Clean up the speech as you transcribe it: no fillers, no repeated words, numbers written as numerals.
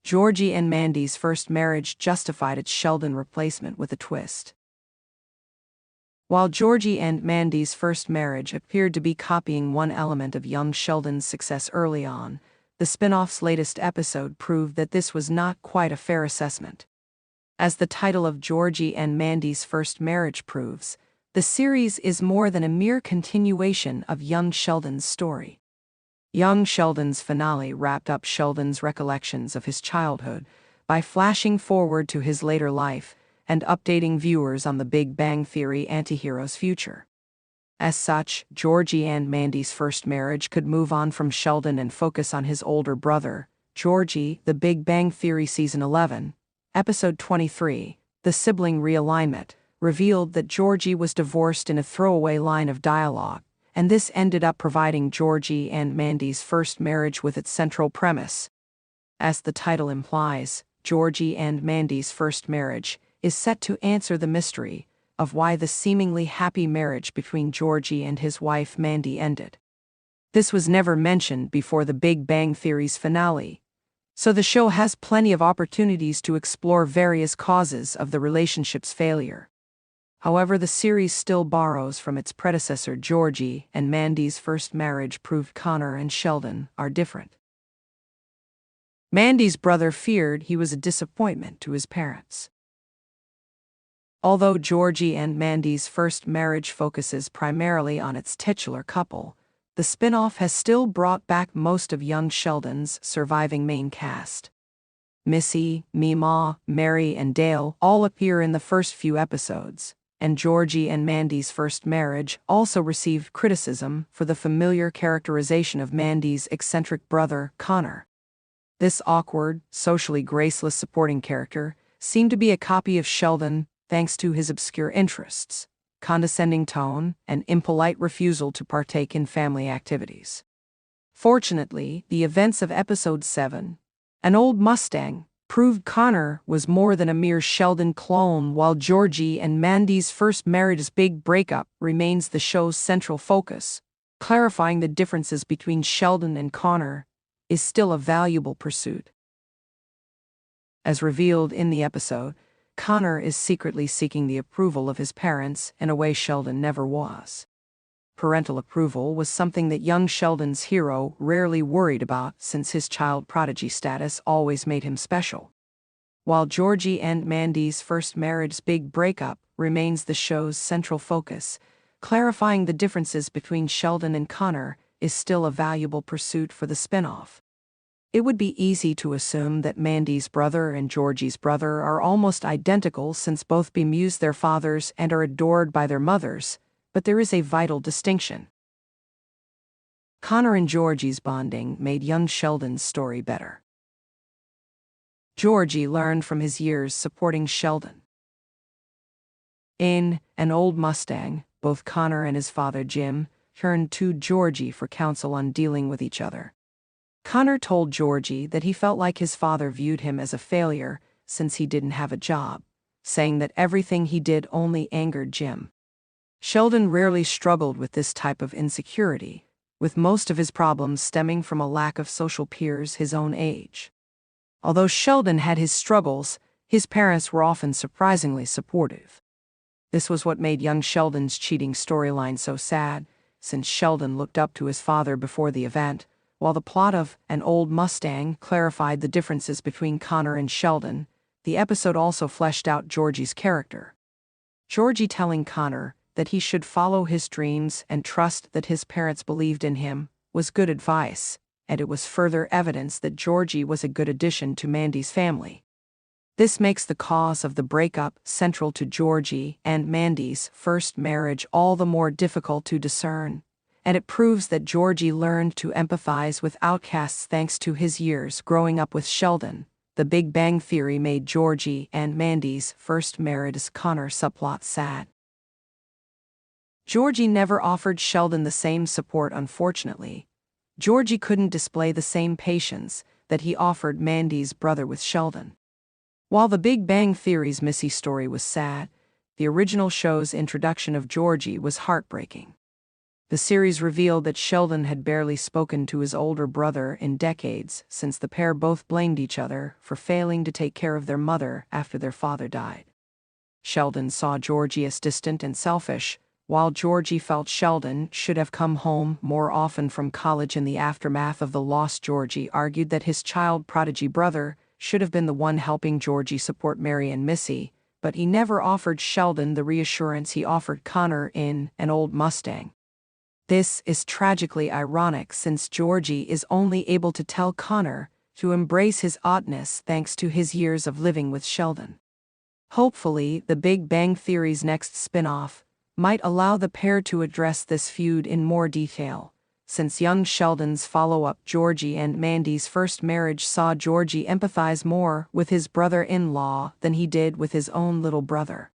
Georgie and Mandy's first marriage justified its Sheldon replacement with a twist. While Georgie and Mandy's first marriage appeared to be copying one element of young Sheldon's success early on, the spin-off's latest episode proved that this was not quite a fair assessment. As the title of Georgie and Mandy's first marriage proves, the series is more than a mere continuation of young Sheldon's story. Young Sheldon's finale wrapped up Sheldon's recollections of his childhood by flashing forward to his later life and updating viewers on the Big Bang Theory antihero's future. As such, Georgie and Mandy's first marriage could move on from Sheldon and focus on his older brother, Georgie. The Big Bang Theory Season 11, Episode 23, The Sibling Realignment, revealed that Georgie was divorced in a throwaway line of dialogue, and this ended up providing Georgie and Mandy's first marriage with its central premise. As the title implies, Georgie and Mandy's first marriage is set to answer the mystery of why the seemingly happy marriage between Georgie and his wife Mandy ended. This was never mentioned before the Big Bang Theory's finale, so the show has plenty of opportunities to explore various causes of the relationship's failure. However, the series still borrows from its predecessor. Georgie and Mandy's first marriage proved Connor and Sheldon are different. Mandy's brother feared he was a disappointment to his parents. Although Georgie and Mandy's first marriage focuses primarily on its titular couple, the spin-off has still brought back most of young Sheldon's surviving main cast. Missy, Meemaw, Mary, and Dale all appear in the first few episodes, and Georgie and Mandy's first marriage also received criticism for the familiar characterization of Mandy's eccentric brother, Connor. This awkward, socially graceless supporting character seemed to be a copy of Sheldon thanks to his obscure interests, condescending tone, and impolite refusal to partake in family activities. Fortunately, the events of Episode 7, An Old Mustang, proved Connor was more than a mere Sheldon clone, while Georgie and Mandy's first marriage's big breakup remains the show's central focus. Clarifying the differences between Sheldon and Connor is still a valuable pursuit. As revealed in the episode, Connor is secretly seeking the approval of his parents in a way Sheldon never was. Parental approval was something that young Sheldon's hero rarely worried about, since his child prodigy status always made him special. While Georgie and Mandy's first marriage's big breakup remains the show's central focus, clarifying the differences between Sheldon and Connor is still a valuable pursuit for the spin-off. It would be easy to assume that Mandy's brother and Georgie's brother are almost identical, since both bemuse their fathers and are adored by their mothers, but there is a vital distinction. Connor and Georgie's bonding made young Sheldon's story better. Georgie learned from his years supporting Sheldon. In An Old Mustang, both Connor and his father Jim turned to Georgie for counsel on dealing with each other. Connor told Georgie that he felt like his father viewed him as a failure since he didn't have a job, saying that everything he did only angered Jim. Sheldon rarely struggled with this type of insecurity, with most of his problems stemming from a lack of social peers his own age. Although Sheldon had his struggles, his parents were often surprisingly supportive. This was what made young Sheldon's cheating storyline so sad, since Sheldon looked up to his father before the event, while the plot of An Old Mustang clarified the differences between Connor and Sheldon. The episode also fleshed out Georgie's character. Georgie telling Connor that he should follow his dreams and trust that his parents believed in him was good advice, and it was further evidence that Georgie was a good addition to Mandy's family. This makes the cause of the breakup central to Georgie and Mandy's first marriage all the more difficult to discern, and it proves that Georgie learned to empathize with outcasts thanks to his years growing up with Sheldon. The Big Bang Theory made Georgie and Mandy's first marriage's Connor subplot sad. Georgie never offered Sheldon the same support, unfortunately. Georgie couldn't display the same patience that he offered Mandy's brother with Sheldon. While The Big Bang Theory's Missy story was sad, the original show's introduction of Georgie was heartbreaking. The series revealed that Sheldon had barely spoken to his older brother in decades, since the pair both blamed each other for failing to take care of their mother after their father died. Sheldon saw Georgie as distant and selfish, while Georgie felt Sheldon should have come home more often from college. In the aftermath of the loss, Georgie argued that his child prodigy brother should have been the one helping Georgie support Mary and Missy, but he never offered Sheldon the reassurance he offered Connor in An Old Mustang. This is tragically ironic, since Georgie is only able to tell Connor to embrace his oddness thanks to his years of living with Sheldon. Hopefully, The Big Bang Theory's next spin-off might allow the pair to address this feud in more detail, since young Sheldon's follow-up Georgie and Mandy's first marriage saw Georgie empathize more with his brother-in-law than he did with his own little brother.